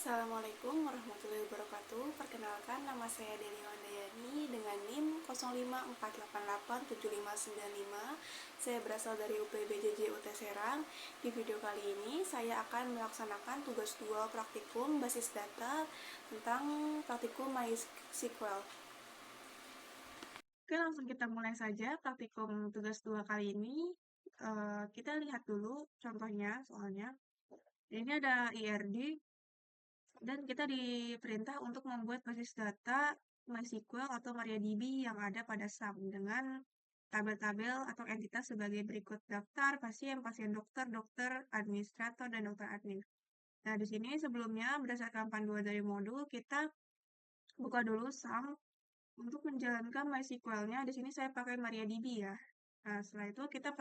Assalamualaikum warahmatullahi wabarakatuh. Perkenalkan, nama saya Deli Wandayani dengan NIM 0548887595. Saya berasal dari UPBJJ UT Serang. Di video kali ini saya akan melaksanakan tugas 2 praktikum basis data tentang praktikum MySQL. Oke, langsung kita mulai saja praktikum tugas 2 kali ini. Kita lihat dulu contohnya soalnya. Ini ada IRD, dan kita diperintah untuk membuat basis data MySQL atau MariaDB yang ada pada SAM dengan tabel-tabel atau entitas sebagai berikut: daftar, pasien, pasien dokter, dokter, administrator, dan dokter admin. Nah, di sini sebelumnya berdasarkan panduan dari modul, kita buka dulu SAM untuk menjalankan MySQL-nya. Di sini saya pakai MariaDB ya. Nah, setelah itu kita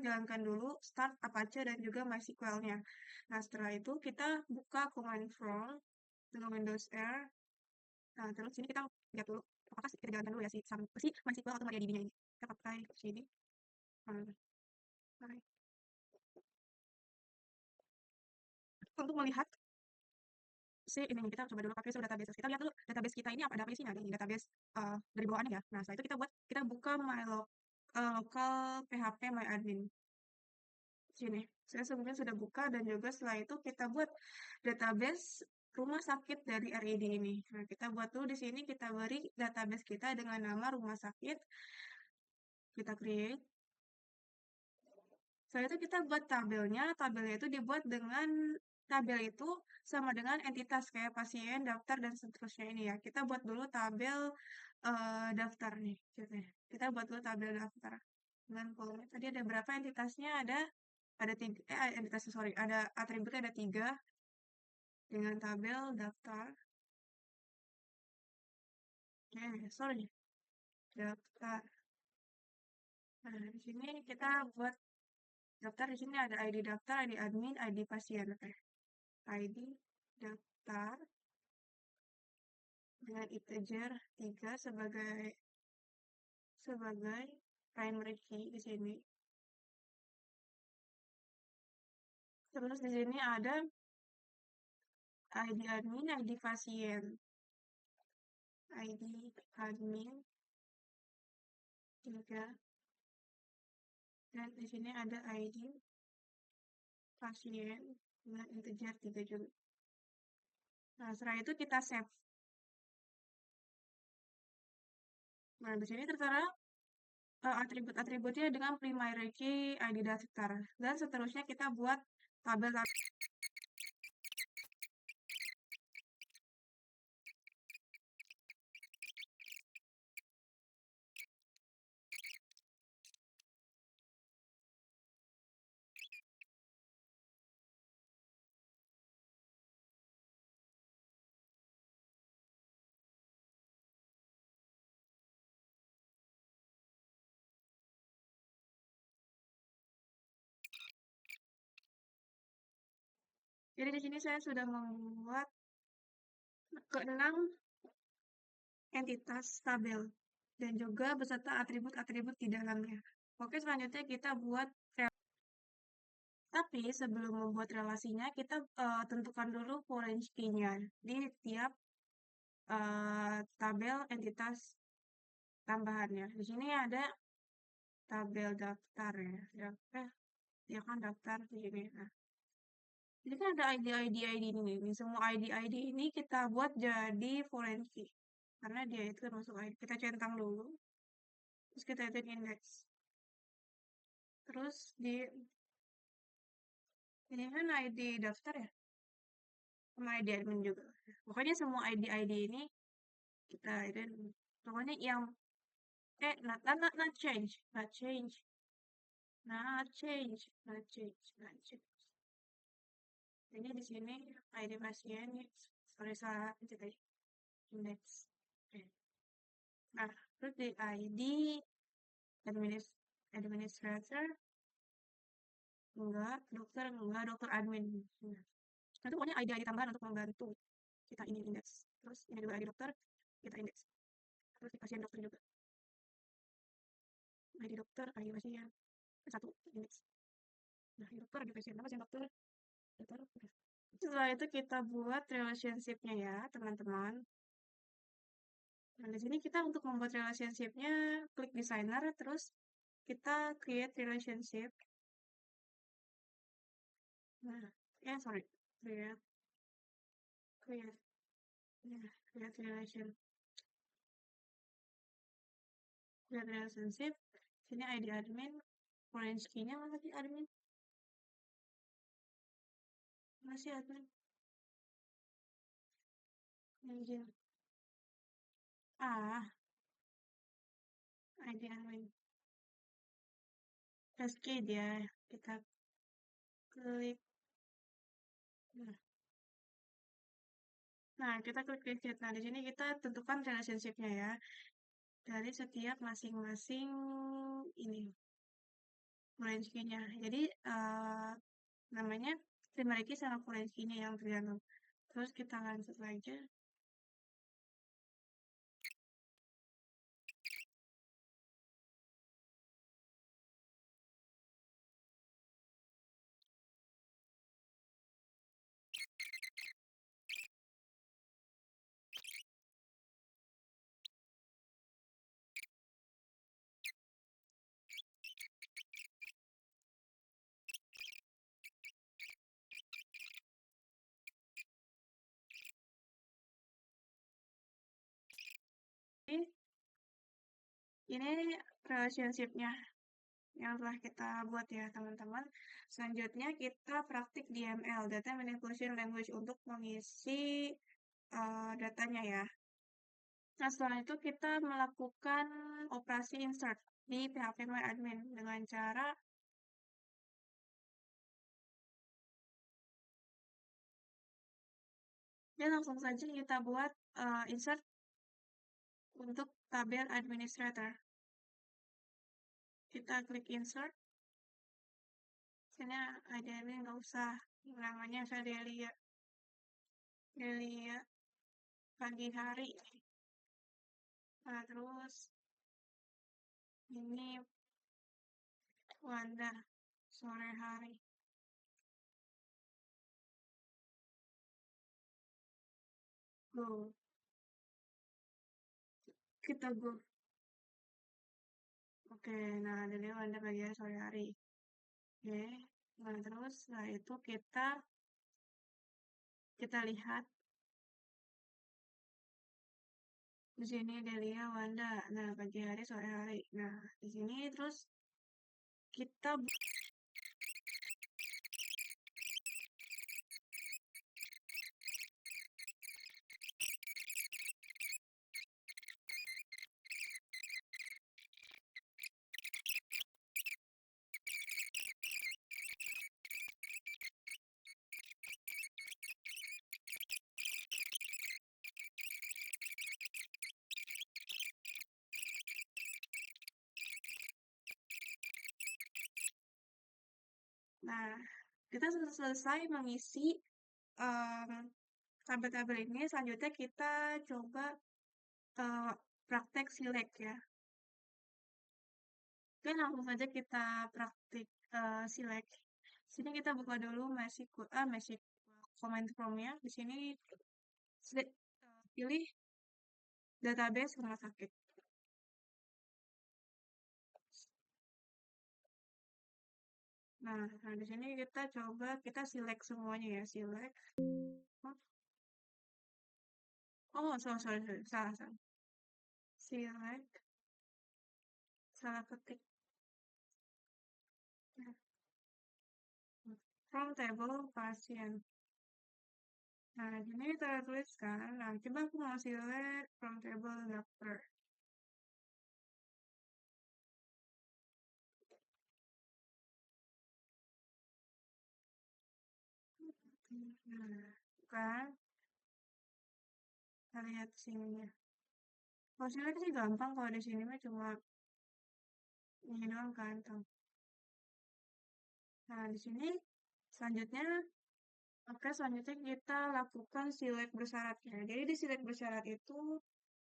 jalankan dulu start Apache dan juga MySQL-nya. Nah, setelah itu kita buka command prompt dengan Windows R. Nah, terus sini kita lihat dulu apakah kita jalankan dulu ya si MySQL atau MariaDB-nya ini. Kita pakai sini. Nah, untuk melihat ini kita coba dulu pakai database. Kita lihat dulu database kita ini ada apa isinya. Ada database dari bawaannya ya. Nah, setelah itu kita buka local php myadmin. Sini, saya sebelumnya sudah buka, dan juga setelah itu kita buat database rumah sakit dari RID ini. Nah, kita buat dulu di sini, kita beri database kita dengan nama rumah sakit. Kita create. Setelah itu kita buat tabelnya. Tabelnya itu dibuat dengan tabel itu sama dengan entitas kayak pasien, daftar, dan seterusnya ini ya. Kita buat dulu tabel daftar nih. Kita buat dulu tabel daftar. Dengan kolom tadi ada berapa entitasnya? Ada tiga, entitasnya sorry, ada atributnya ada 3 dengan tabel daftar. Sorry, daftar. Nah, di sini kita buat daftar. Di sini ada ID daftar, ID admin, ID pasien. Oke. ID daftar dengan integer 3 sebagai primary key di sini. Terus di sini ada ID admin, ID pasien. ID admin 3, dan di sini ada ID pasien dengan integer 3 juga. Nah, setelah itu kita save. Nah, di sini tertera atribut-atributnya dengan primary key, ID daftar, dan seterusnya kita buat tabel. Jadi di sini saya sudah membuat ke-6 entitas tabel dan juga beserta atribut-atribut di dalamnya. Oke, selanjutnya kita buat tapi sebelum membuat relasinya, kita tentukan dulu foreign key-nya di tiap tabel entitas tambahannya. Di sini ada tabel daftar ya. Ya kan daftar di sini. Nah, ini kan ada ID ini. Semua ID ini kita buat jadi foreign key. Karena dia itu termasuk ID. Kita centang dulu. Terus kita edit index. Terus ini kan ID daftar ya. Sama ID admin juga. Pokoknya semua ID ini kita edit. Pokoknya yang not change. Not change. Not change. Not change. Not change. Ini di sini ID pasien. Sorry, salah tadi. Index. Oke. Nah, terus di ID administrator enggak, dokter admin. Nah, itu pokoknya ID tambahan untuk membantu kita ini indeks. Terus ini juga ID dokter, kita indeks. Terus di pasien dokter juga. ID dokter, ID pasien. Satu indeks. Nah, ID dokter, ID pasien dokter, dokter. Setelah itu kita buat relationship-nya ya, teman-teman. Nah, di sini kita untuk membuat relationship-nya, klik designer, terus kita create relationship. Nah, sorry, create, create, ya, create relationship. Sini ID admin, orange key-nya mana sih admin? Masih admin, login. Ah, ID admin. Passkey dia, kita klik. Nah, kita klik create. Nah, di sini kita tentukan relationship-nya ya. Dari setiap masing-masing ini orange key-nya. Jadi namanya primary key sama orange key-nya yang tergantung. Terus kita lanjut aja. Ini relationship-nya yang telah kita buat ya teman-teman. Selanjutnya kita praktik DML, Data Manipulation Language, untuk mengisi datanya ya. Nah, setelah itu kita melakukan operasi insert di PHP My Admin dengan cara dan langsung saja kita buat insert untuk tabel administrator. Kita klik insert. Sini ada ini nggak usah, namanya saya Delia pagi hari. Nah, terus ini Wanda sore hari. Go. Kita go. Oke, nah ini Wanda pagi hari sore hari. Oke. Nah, terus setelah itu kita lihat di sini Delia Wanda. Nah, pagi hari sore hari. Nah, di sini terus kita Nah, kita sudah selesai mengisi tabel-tabel ini. Selanjutnya kita coba praktek select ya. Oke, langsung saja kita praktik select. Sini kita buka dulu MySQL command prompt-nya. Di sini pilih database rumah sakit. Nah, di sini kita coba select semuanya ya, select. Oh, sorry, salah. Select, salah ketik. From table pasien. Nah, di sini tertuliskan. Nah, coba aku mau select from table doctor. Nah, kan? Kita lihat sininya. Kalau select sih gampang, kalau di sini mah cuma ini doang kan. Tuh. Nah, di sini selanjutnya, selanjutnya kita lakukan select bersyarat ya. Jadi di select bersyarat itu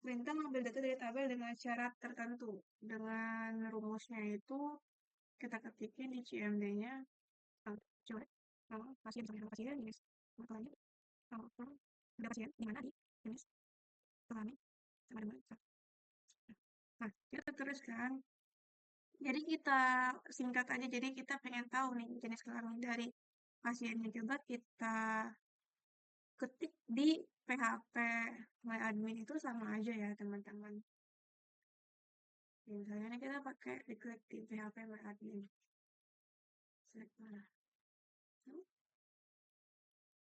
perintah mengambil data dari tabel dengan syarat tertentu. Dengan rumusnya itu kita ketikin di CMD-nya. Coba pasien pasien Contohnya, kalau ada pasien di mana di jenis kelamin sama dengan nah, kita teruskan. Jadi kita singkat aja, jadi kita pengen tahu nih jenis kelamin dari pasiennya. Coba kita ketik di PHP MyAdmin itu sama aja ya teman-teman. Misalnya nih kita pakai diklik di PHP MyAdmin. Select mana?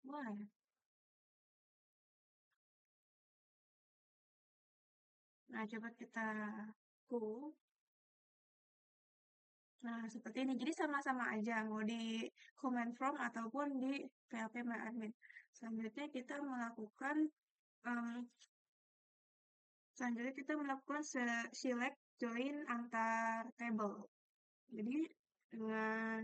Boleh. Nah, coba kita go. Nah, seperti ini. Jadi sama-sama aja, mau di command prompt ataupun di PHP MyAdmin. Selanjutnya kita melakukan um, selanjutnya kita melakukan select join antar table. Jadi dengan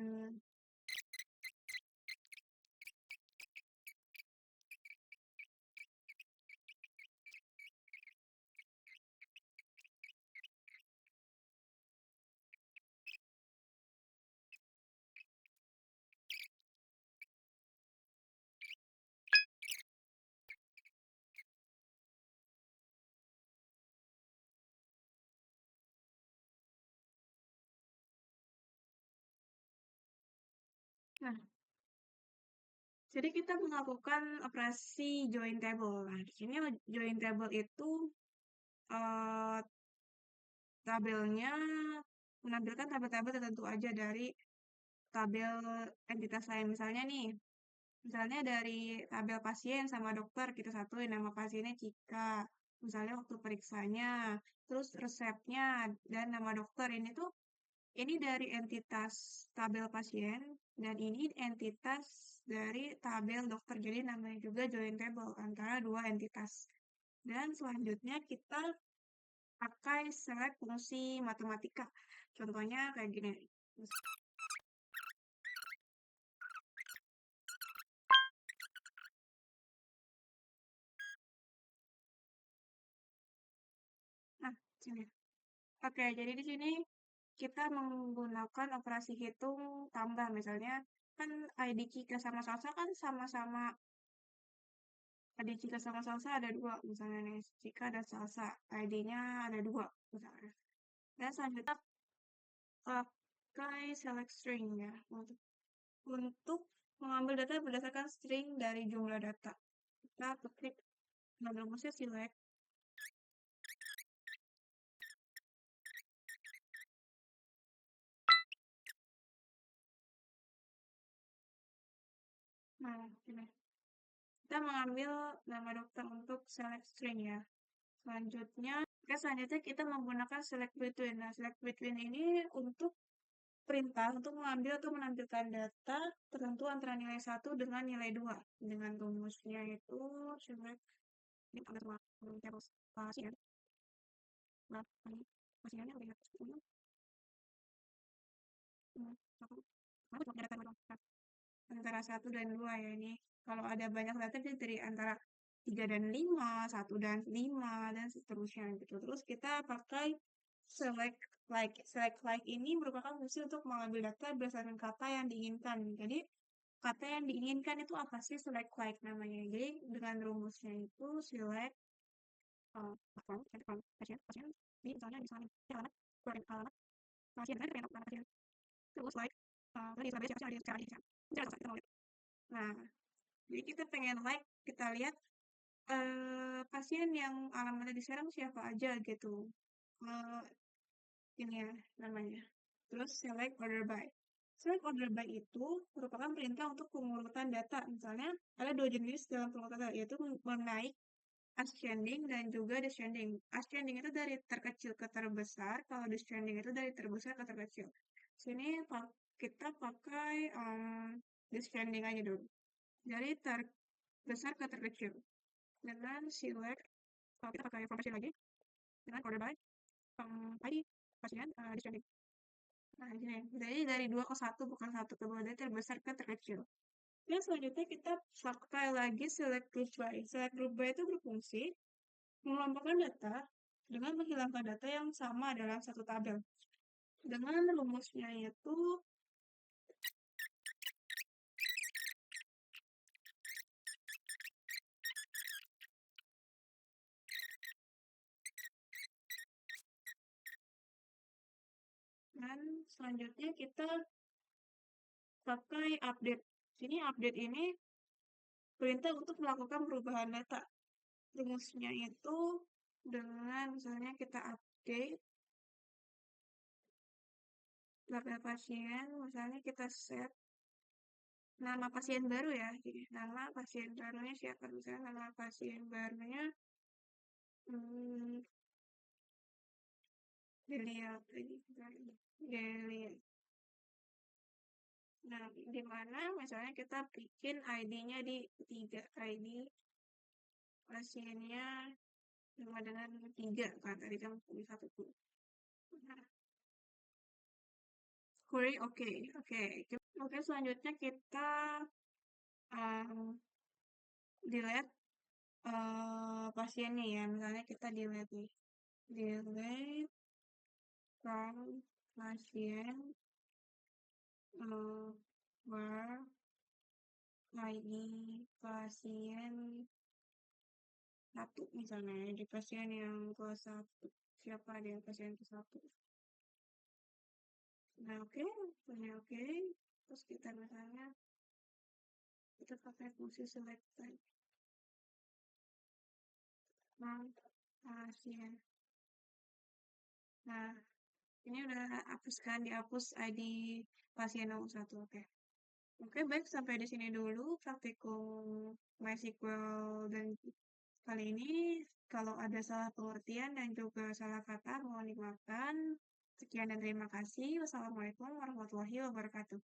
nah, jadi kita melakukan operasi join table. Nah, di sini join table itu eh, tabelnya menampilkan tabel-tabel tertentu aja dari tabel entitas lain. Misalnya nih, misalnya dari tabel pasien sama dokter kita satuin nama pasiennya Cika. Misalnya waktu periksanya, terus resepnya dan nama dokter ini dari entitas tabel pasien dan ini entitas dari tabel dokter. Jadi namanya juga join table antara dua entitas. Dan selanjutnya kita pakai select fungsi matematika. Contohnya kayak gini. Nah, sini. Oke, jadi di sini kita menggunakan operasi hitung tambah. Misalnya, kan ID Cika sama Salsa kan sama-sama ID Cika sama Salsa ada dua. Misalnya nih, Cika dan Salsa. ID-nya ada dua. Misalnya. Dan selanjutnya pakai select string ya. Untuk mengambil data berdasarkan string dari jumlah data. Kita klik rumusnya select. Nah, ini. Kita mengambil nama dokter untuk select string ya. Selanjutnya kita menggunakan select between. Nah, select between ini untuk perintah untuk mengambil atau menampilkan data tertentu antara nilai 1 dengan nilai 2. Dengan rumusnya itu select ini ada semua tables pasien. Nah, ini pasiennya udah lihat 10. Aku cuma data antara 1 dan 2 ya ini. Kalau ada banyak data jadi dari antara 3 dan 5, 1 dan 5, dan seterusnya gitu. Terus kita pakai select like. Select like ini merupakan fungsi untuk mengambil data berdasarkan kata yang diinginkan. Jadi, kata yang diinginkan itu apa sih select like namanya. Jadi, dengan rumusnya itu select pasien, misalnya alamat, alamat pasien, kan alamat pasien. Terus like, tadi secara Nah, jadi kita pengen like, kita lihat pasien yang alamatnya diserang siapa aja gitu. Eh, ini ya namanya. Terus select order by. Select order by itu merupakan perintah untuk pengurutan data. Misalnya ada dua jenis dalam pengurutan data, yaitu menaik ascending dan juga descending. Ascending itu dari terkecil ke terbesar, kalau descending itu dari terbesar ke terkecil. Sini kita pakai descending aja dulu. Dari terbesar ke terkecil. Dengan select, kalau kita pakai from pasien lagi, dengan order by ID pasien descending. Nah, gini. Jadi dari 2 ke 1, bukan 1 ke 2, dari terbesar ke terkecil. Dan selanjutnya kita pakai lagi select group by. Select group by itu berfungsi mengelompokkan data dengan menghilangkan data yang sama dalam satu tabel. Dengan rumusnya itu Selanjutnya kita pakai update. Sini update ini perintah untuk melakukan perubahan data. Rumusnya itu dengan misalnya kita update label pasien, misalnya kita set nama pasien baru ya. Jadi nama pasien barunya siapa? Misalnya nama pasien barunya hmm, Delia lagi. Delia. Nah, di mana misalnya kita bikin ID-nya di 3 ID pasiennya sama dengan 3 kan tadi kan punya satu tuh. Nah, query oke. Oke, selanjutnya kita um, delete pasiennya ya. Misalnya kita delete nih. Delete from pasien where ID pasien satu misalnya ya, di pasien yang ke satu. Siapa ada yang pasien ke satu? Nah, oke. Terus kita misalnya kita pakai fungsi select type. Nah, pasien. Nah, ini udah hapus kan, dihapus ID pasien nomor 1. Oke. Oke, baik. Sampai di sini dulu praktikum MySQL dan kali ini. Kalau ada salah pengertian dan juga salah kata, mohon dimaafkan. Sekian dan terima kasih. Wassalamualaikum warahmatullahi wabarakatuh.